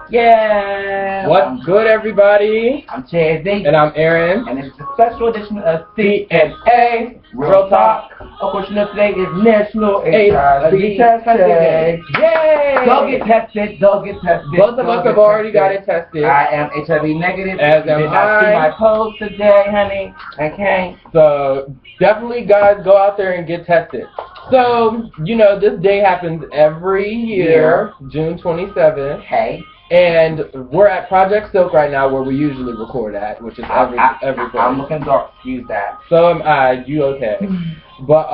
Yeah. What's good, everybody? I'm Chazzy. And I'm Aaron. And it's a special edition of CNA Real Talk. Of course, you know today is National HIV Testing Day. Yay! Go get tested. Go get tested. Both of us have already got it tested. I am HIV negative. As am did not see I. my post today, honey. Okay. So definitely, guys, go out there and get tested. So, you know, this day happens every year, June 27th. Okay. And we're at Project Silk right now, where we usually record at, which is every place. I'm looking dark. Excuse that. So am I. You okay? But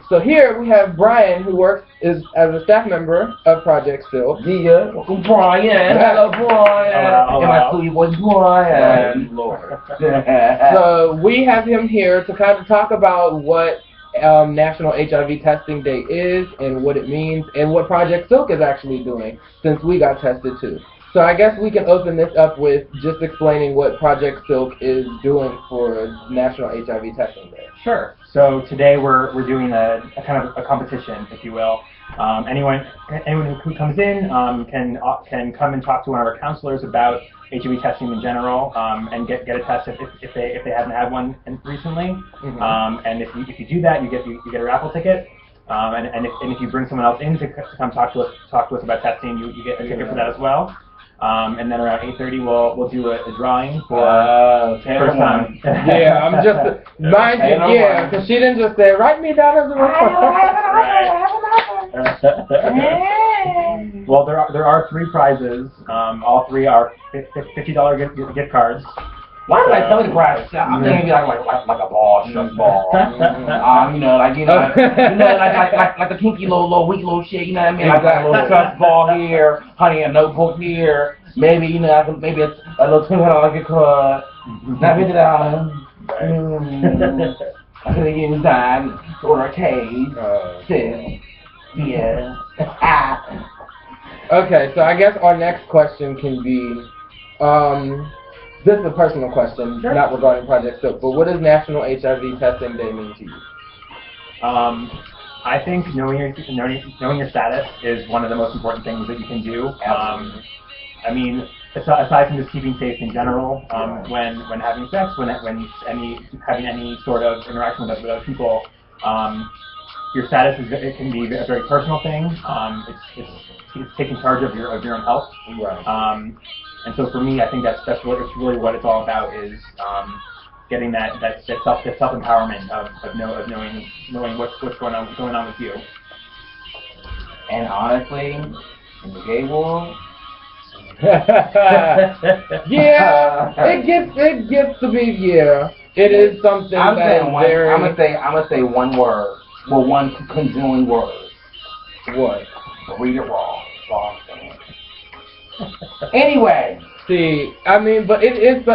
so here we have Brian, who works as a staff member of Project Silk. Yeah, welcome Brian. Hello, Brian. Hello. And my sweet boy Brian. Lord. So we have him here to kind of talk about what National HIV Testing Day is and what it means and what Project Silk is actually doing since we got tested too. So I guess we can open this up with just explaining what Project Silk is doing for National HIV Testing Day. Sure. So today we're doing a kind of a competition, if you will. Anyone who comes in can come and talk to one of our counselors about HIV testing in general and get a test if they haven't had one recently. Mm-hmm. And if you do that, you get a raffle ticket. And if you bring someone else in to come talk to us about testing, you get a ticket for that as well. And then around 8:30 we'll do a drawing for first time. Yeah, I'm just mind you, yeah, because she didn't just say write me down as a Well, there are three prizes. All three are $50 gift cards. Why did I tell you the prize? I'm thinking like a ball, shuck ball. You know, like like the kinky little weak little shit. You know what I mean? Like a little shuck ball here, honey, a notebook here. Maybe maybe a little $200 gift card. Not $50. I could have used that to order a cake. Yeah. Okay, so I guess our next question can be, this is a personal question, sure, not regarding Project Silk, but what does National HIV Testing Day mean to you? I think knowing your status is one of the most important things that you can do. I mean, aside from just keeping safe in general, when having sex, when having any sort of interaction with other people, your status it can be a very personal thing. It's taking charge of your own health. Right. And so for me, I think that's really what it's all about is getting that self empowerment of knowing what's going on with you. And honestly, in the gay world. Yeah, it gets to be, yeah. It is something I'm gonna say one word. Well, one conjoined word. What? Read it wrong. Anyway. See, I mean, but it's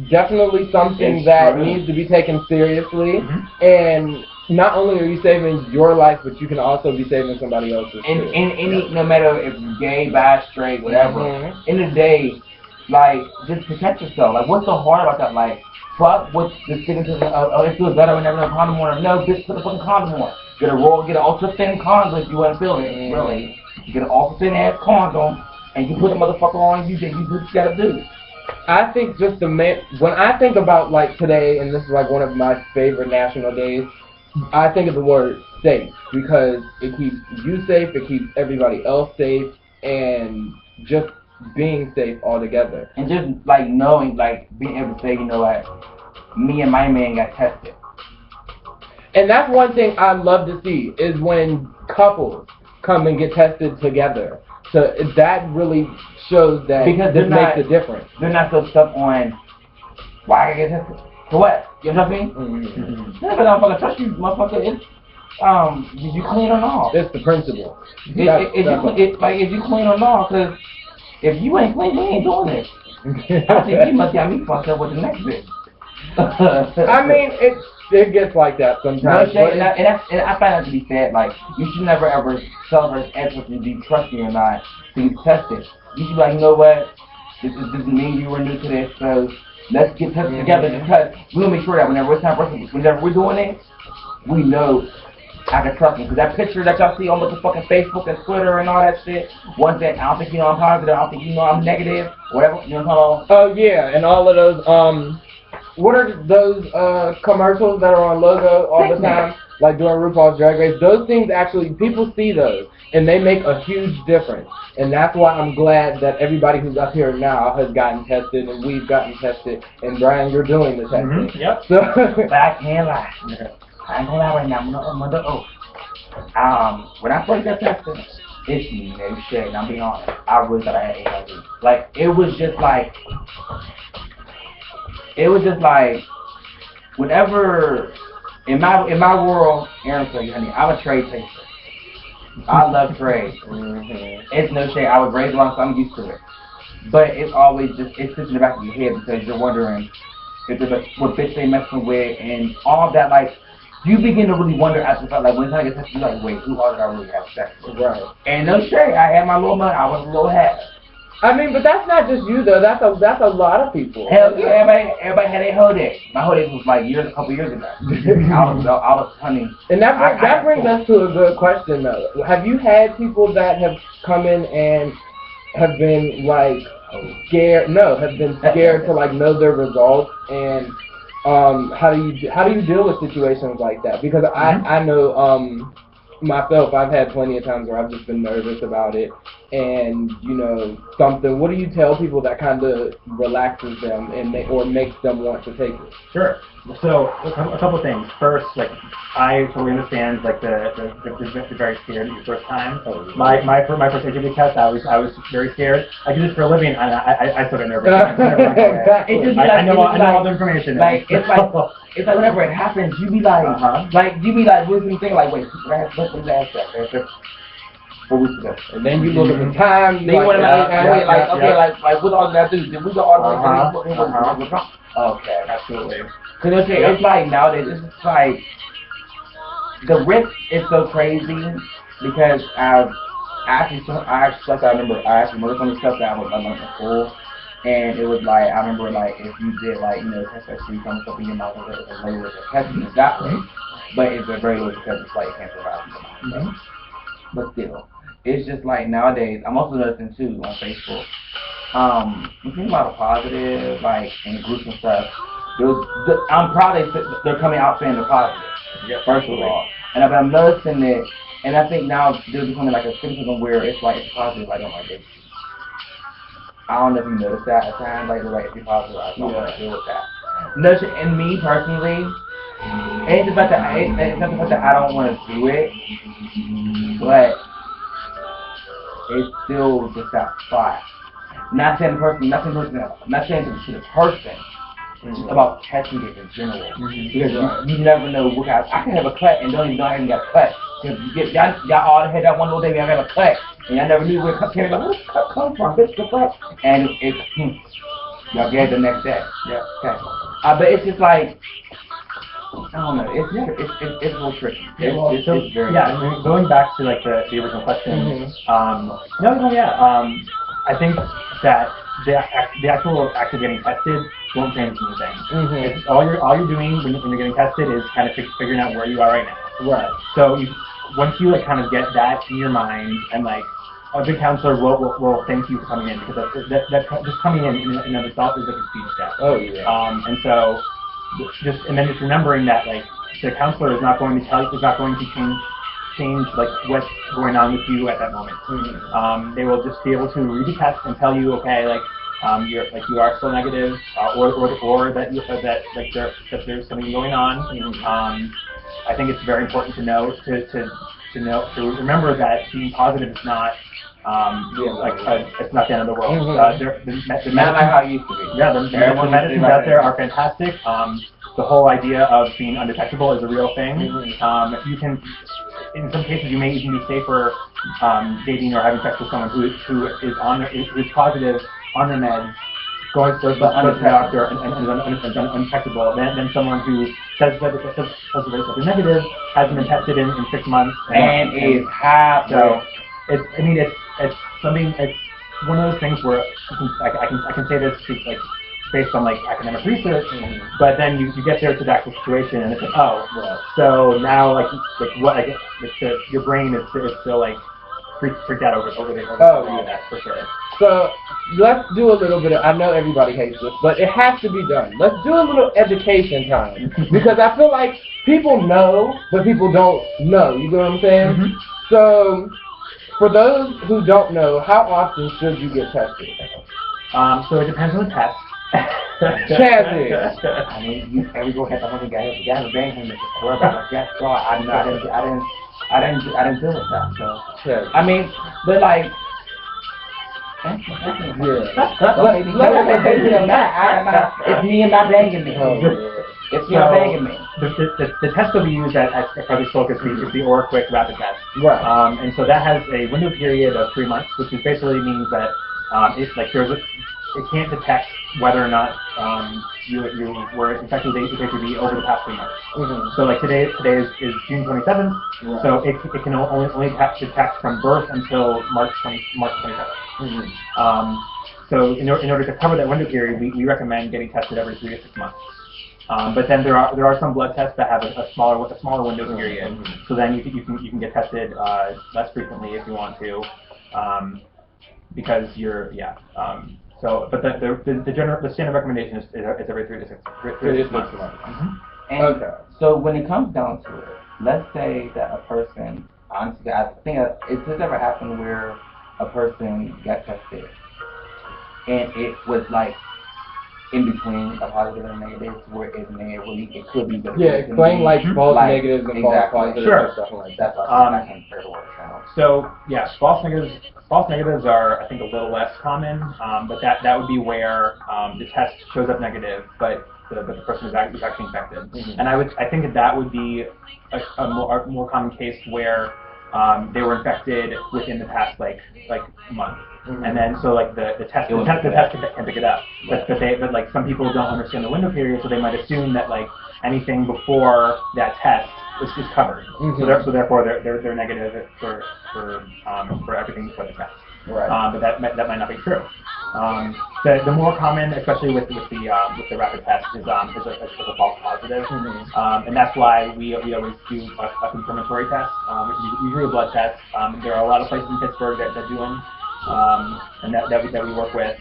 definitely something that needs to be taken seriously. Mm-hmm. And not only are you saving your life, but you can also be saving somebody else's. No matter if you're gay, bi, straight, whatever. Mm-hmm. In the day, like, just protect yourself. Like, what's so hard about that? Like, fuck what's the stigmatism of it feels better when never have a condom on. No, just put a fucking condom on. Get an ultra thin condom if you want to feel it. Really, you get an ultra thin ass condom. And you put the motherfucker on, you do what you gotta do. I think just when I think about like today, and this is like one of my favorite national days, I think of the word safe because it keeps you safe, it keeps everybody else safe, and just being safe altogether. And just like knowing, like being able to say, you know what, me and my man got tested. And that's one thing I love to see is when couples come and get tested together. So that really shows that because this makes a difference. They're not so stuck on why I get tested. For what? You know what I mean? Mm-hmm. Yeah, but I'm gonna trust you, motherfucker. It's did you clean or not? It's the principle. If you clean or not, because if you ain't clean, we ain't doing this. I think you must got me fucked up with the next bit. I mean, it gets like that sometimes. No, and I find that to be sad. Like, you should never ever celebrate as if you be trusting or not to get tested. You should be like, you know what? This is me. You were new to this, so let's get tested together because we'll make sure that whenever we're doing it, we know I can trust him. Because that picture that y'all see on the fucking Facebook and Twitter and all that shit, one that I don't think you know I'm positive, I don't think you know I'm negative, whatever, you know what I'm talking about? Oh, yeah, and all of those, what are those commercials that are on Logo all the time? Like during RuPaul's Drag Race, those things actually, people see those, and they make a huge difference. And that's why I'm glad that everybody who's up here now has gotten tested, and we've gotten tested, and Brian, you're doing the testing. Yep. So, But I can't lie. I ain't gonna lie right now, I'm under oath. When I first got tested, it's no shit, and I'm being honest, I really thought I had HIV. Like, it was just like, whenever, in my world, Aaron told you, honey, I'm a trade taster. I love trade. It's no shade. I was raised along, so I'm used to it. But it's always just, it sits in the back of your head because you're wondering if there's what bitch they messing with and all that. Like, you begin to really wonder after the fact, like, when I get tested, you're like, wait, who all did I really have sex with? right. And no shade, I had my little money, I was a little half. I mean, but that's not just you though. That's a lot of people. Hell yeah, everybody had their hoe day. My hoe day was like a couple years ago. I was honey. And that brings us to a good question though. Have you had people that have come in and have been like scared? No, have been scared to like know their results, and how do you deal with situations like that? Because I know myself, I've had plenty of times where I've just been nervous about it, and you know, what do you tell people that kind of relaxes them and makes them want to take it? Sure. So a couple things. First, like, I totally understand like the very scared your first time. My first HIV test, I was very scared. I do this for a living, and I still get nervous. I know all the information. Like it's like whenever it happens, you be like, what's the thing? Like, wait, what's the last step? 4 weeks ago. And then you look at the time. Then you want to like what all did I do? Did we go all the way? Okay, absolutely. Because it's like nowadays, it's just like the risk is so crazy because I remember some of the stuff that I was learning in school, and it was like I remember like if you did like test that you come stuff in your mouth, it's a low risk of testing it that way, but it's a very low risk because it's like it can't survive in your mouth. But still, it's just like nowadays. I'm also noticing too on Facebook. You think about the positive, like in groups and stuff. I'm proud they're coming out saying they're positive. Yeah, first of all, but I'm noticing it, and I think now they're becoming like a cynicism where it's like it's positive, I don't like it. I don't know if you noticed that at times, like if you're positive, I don't want to deal with that. No, and me personally, it's just like that. It's not the fact that I don't want to do it, but it's still just that spot. Not saying to the person. About testing it in general, because you never know what kind. I can have a cut and don't even know I even got a cut. Y'all all had that one little baby, I got a cut, and I never knew where the cut came from. Where the cut come from? Bitch, the cut, and it's y'all get it the next day. Yeah, okay. But it's just like I don't know. It's a little tricky. It's very going back to like the original question. I think that the actual act of getting tested won't change anything. It's all you're doing when you're getting tested is kind of figuring out where you are right now. Right. So once you like kind of get that in your mind, and like a good counselor will thank you for coming in, because that just coming in and of itself is like a huge step. Oh yeah. And so just remembering that like the counselor is not going to change like what's going on with you at that moment. They will just be able to read the test and tell you, okay, like you are still negative, or that there's something going on. I think it's very important to know to remember that being positive is not it's not the end of the world. Not like how it used to be. Yeah, the medicines out there are fantastic. The whole idea of being undetectable is a real thing. You can, in some cases, you may even be safer dating or having sex with someone who is positive on their meds, going to the doctor and undetectable, than someone who says that they're negative, hasn't been tested in 6 months, and is high. So it's something. It's one of those things where I can say this, like based on like academic research, but then you get there to the actual situation and it's like, oh, so now like what I guess your brain is still like freaked out over that for sure. So let's do a little bit of, I know everybody hates this, but it has to be done. Let's do a little education time. Because I feel like people know, but people don't know. You know what I'm saying? So for those who don't know, how often should you get tested? So it depends on the test. Chazzy. I mean, you every go have to have a guy bang him and just worry about it. Yes, so I didn't deal with that. So Chazzy. I mean, but like. Yeah. It's me and my banging me. It's me and banging me. The test that we use at Project Silk is the Aura Quick Rapid Test. Right. And so that has a window period of 3 months, which basically means that it's like it can't detect whether or not you were infected with HIV over the past 3 months. So like today is June 27th, so it can only detect from birth until March 27th. So in order to cover that window period, we recommend getting tested every 3 to 6 months. But then there are some blood tests that have a smaller window period. So then you can get tested less frequently if you want to, because you're So, but the standard recommendation is every 3 to 6 months. And so when it comes down to it, let's say that a person, honestly, I think it's just ever happened where a person got tested and it was like in between a positive and a negative, where it could be. Explain like false negatives and false positives and stuff like that. So yeah, false negatives are I think a little less common, but that would be where the test shows up negative, but the person is actually infected. And I think that would be a more common case where they were infected within the past like month. And then so like the test can pick it up, but like some people don't understand the window period, so they might assume that like anything before that test is covered. So therefore they're negative for everything before the test. Right. But that might not be true. The more common, especially with the rapid test, is a false positive, and that's why we always do a confirmatory test, which is usually a blood test. There are a lot of places in Pittsburgh that do them. And that we work with,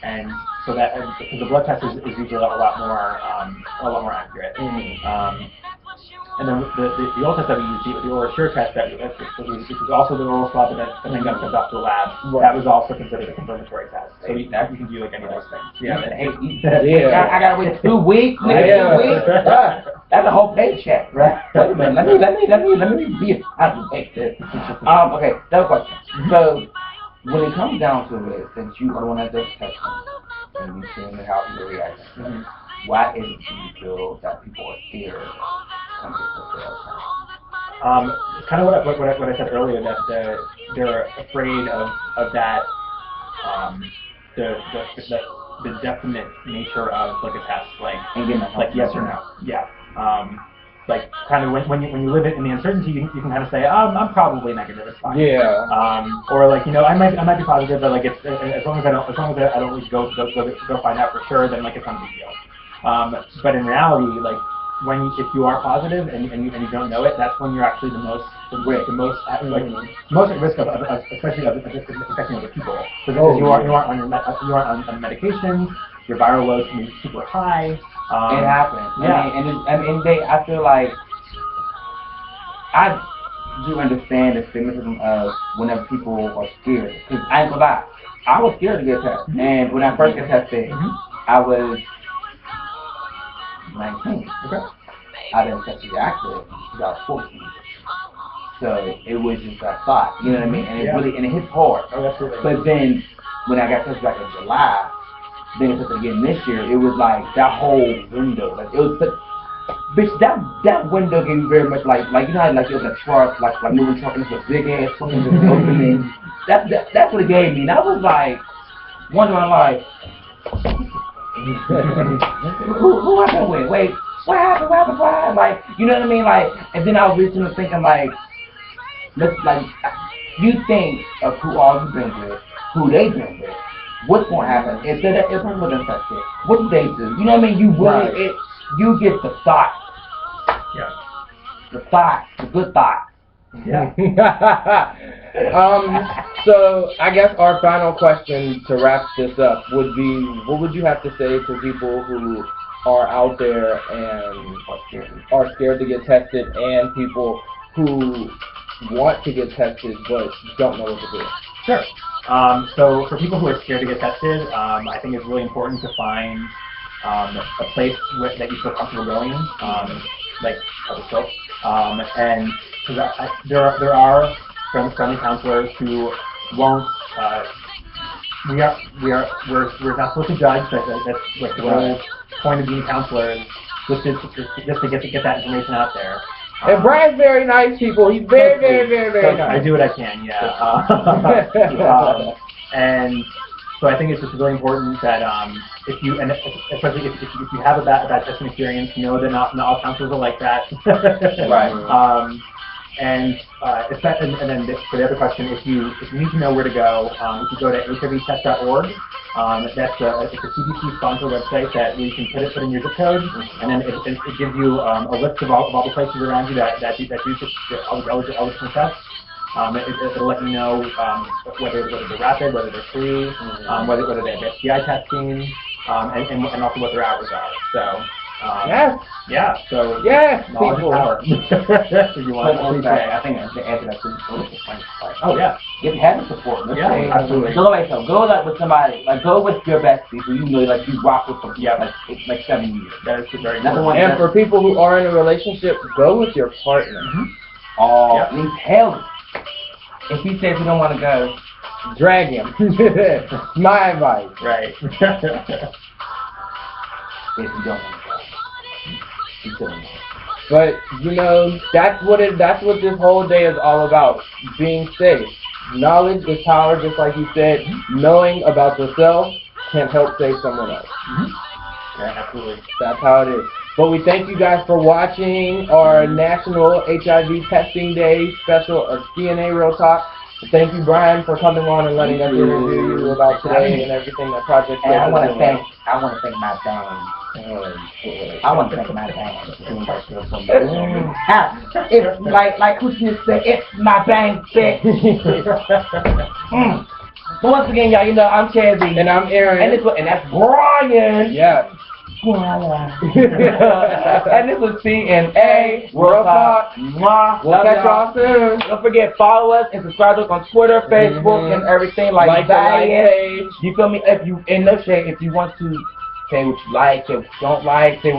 and so that because the blood test is usually a lot more accurate. And then the old test that we use, the oral sure test which is also the oral swab that then got sent off to the lab. That was also considered a confirmatory test. So you can do like any of those things. I gotta wait 2 weeks. 2 weeks. That's a whole paycheck, right? Wait a minute. Let me be how to make this. Okay, another question. So when it comes down to it, since you are the one that does testing and you've seen how people react, why is it you feel that people are scared? Kind of what I said earlier, that they're afraid of that the definite nature of like a test, like yes or no, like kind of when you live it in the uncertainty, you can kind of say, I'm probably negative, it's fine. Or like I might be positive, but like it's as long as I don't really go find out for sure, then like it's not a big deal. But in reality, like if you are positive and you don't know it, that's when you're actually the most at risk of especially of infecting other people. Because you aren't on medications, your viral loads can be super high. It happens. I feel like I do understand the stigmatism of whenever people are scared. Because I ain't gonna lie, I was scared to get tested. And when I first got tested, I was 19. I didn't sexually active until I was 14. So it was just a thought, you know what I mean? And it hits hard. But then when I got tested back in July, then it's again this year, it was like that whole window. Like it was bitch, that window gave me very much like you know how like it was a truck, like moving truck and it's a big ass fucking just opening. That's what it gave me. And I was like wondering like who happened with? Wait, what happened? Why? Like, you know what I mean? Like, and then I was recently thinking like, you think of who all you've been with, who they've been with, what's going to happen? If they're infected, what do they do? You know what I mean? You really, you get the thought. Yeah. The thought, the good thought. Yeah. So I guess our final question to wrap this up would be, what would you have to say to people who are out there and are scared to get tested, and people who want to get tested but don't know what to do? Sure. So for people who are scared to get tested, I think it's really important to find a place that you feel comfortable going, like public health, and because there are friendly counselors who won't. We're not supposed to judge. That's like the whole point of being counselors, just to get that information out there. And Brian's very nice, people. He's very nice. I do what I can, yeah. And so I think it's just really important that especially if you have a bad testing experience, know that not all counselors are like that. Right. And then for the other question, if you need to know where to go, if you go to HIVtest.org, it's a CDC sponsored website that you can put in your zip code, and then it gives you a list of all the places around you that do all the tests. It'll let you know whether they're rapid, whether they're free, whether they have STI testing, and also what their hours are. So. Yes. Yeah. So. Yes. Knowledge is power. So you want to I think the answer that's important. Oh yeah. Get habit support. Yeah, absolutely. Go with somebody. Like go with your bestie who you know, like you rock with for like 7 years. That is very important. And for people who are in a relationship, go with your partner. Oh, yeah. And tell him. If he says he don't want to go, drag him. My advice. Right. If you don't want to go, you still don't. But you know, that's what this whole day is all about. Being safe. Knowledge is power, just like you said. Knowing about yourself can help save someone else. Yeah, absolutely. That's how it is. But we thank you guys for watching our National HIV Testing Day Special of CNA Real Talk. Thank you, Brian, for coming on and letting us interview you about today and everything that Project. And I want to thank my band. I want to thank my band. It's like Christian said, it's my band, bitch. But once again, y'all, you know I'm Chazzy and I'm Aaron, and that's Brian. Yeah. And this was CNA Real Talk. We'll catch y'all soon. Don't forget, follow us and subscribe to us on Twitter, Facebook, and everything like that. You feel me? If you in no shade, if you want to say what you like, say what you don't like, say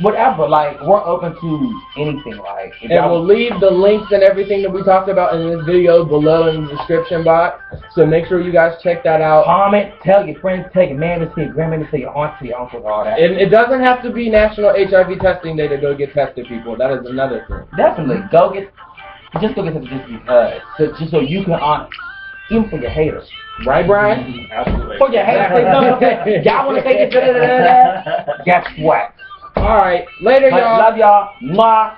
whatever. Like we're open to anything. Like and we'll leave the links and everything that we talked about in this video below in the description box. So make sure you guys check that out. Comment, tell your friends, tell your mammy, tell your grandmother, tell your aunt, tell your uncles, all that. And it doesn't have to be National HIV Testing Day to go get tested, people. That is another thing. Definitely, go get tested just because, just so you can even for your haters. Right, Brian? Absolutely. For your haters. Y'all want to take it? Guess what? All right. Later, y'all. Love y'all. Mwah.